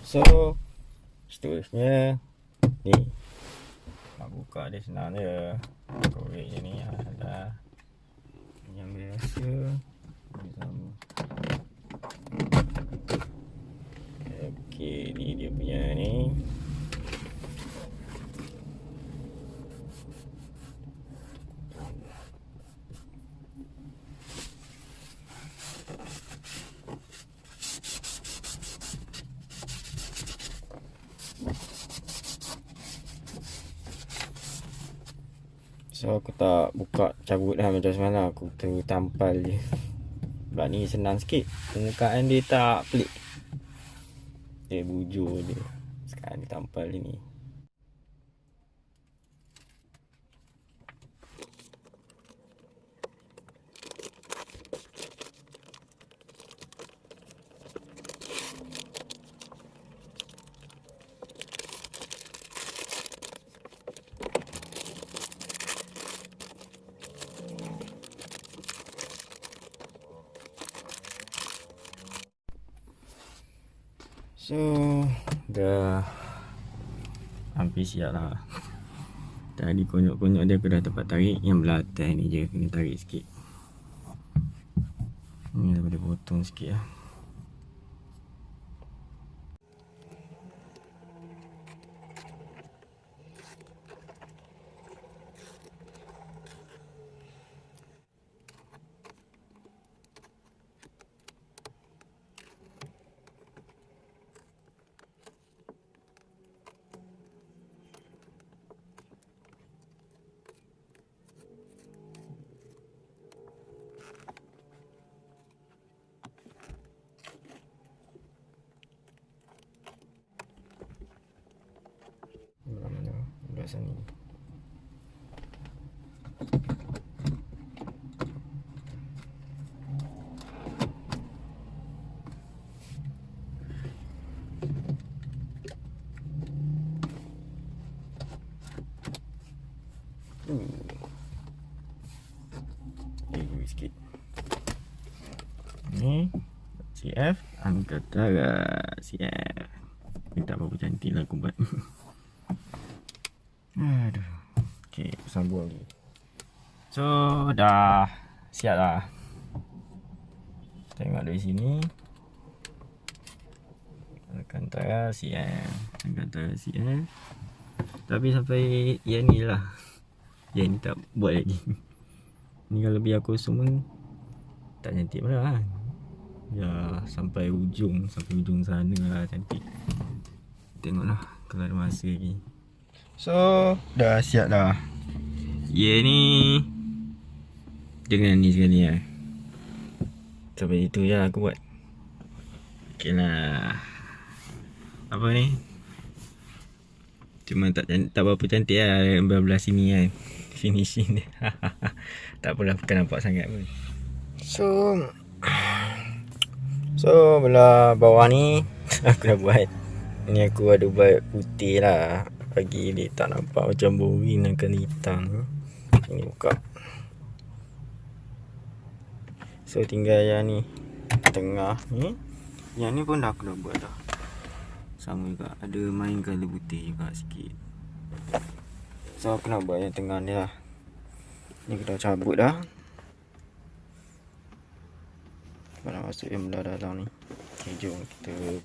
So seterusnya ni nak buka dia senang je. Korek je ni adalah yang biasa. Okey, ni dia punya ni. So aku tak buka cabut dah macam semalam. Aku terus tampal je. Sebab ni senang sikit. Permukaan dia tak pelik. Dia bujur dia. Sekarang dia tampal dia ni. So dah hampir siap lah. Tadi konyok-konyok dia aku dah dapat tarik. Yang belah atas ni je kena tarik sikit. Ni dah boleh potong sikit lah. Mana belah sini. Sikit. Ni CF Angkatara CF. Ni tak berapa cantik lah aku buat. Aduh. Okay, sambung lagi. So dah siap lah. Tengok dari sini. Angkatara CF. Angkatara CF. Tapi sampai yang ni lah. Yang ni tak buat lagi. Ni kalau biar kosong pun tak cantik pula kan. Ya sampai ujung sana lah cantik. Tengoklah kalau ada masa lagi. So dah siap dah. Ye ni dengan ni sekali lah. Sampai itu je aku buat. Okay lah. Apa ni? Cuma tak berapa cantik lah belah sini kan. Finishing dia. Tak apalah, bukan nampak sangat pun. So belah bawah ni aku dah buat. Ni aku ada buat putih lah. Bagi dia tak nampak macam boring akan hitam. Ini buka. So tinggal yang ni tengah ni. Yang ni pun dah aku dah buat dah. Sama juga. Ada main colour putih juga sikit. So aku nak buat yang tengah ni lah. Ni aku dah cabut dah. Kita nak masuk yang belah dalam ni. Okay, jom kita.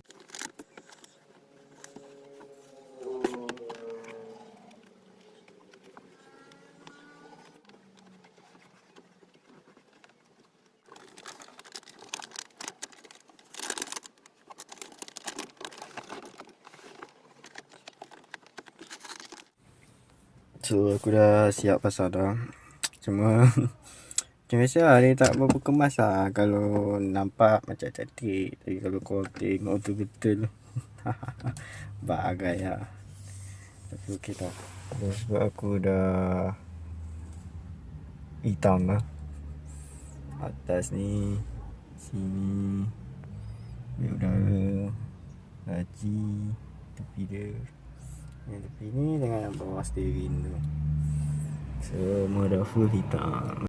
So aku dah siap pasal dah. Cuma macam biasa lah, dia tak berapa kemas lah. Kalau nampak macam cantik. Tapi kalau kau tengok betul-betul bagai lah. Tapi okey tau. Sebab aku dah hitam lah. Atas ni, sini, biar udara, laci, tepi dia. Yang tepi ni dengan bawah steering tu semua dah full hitam.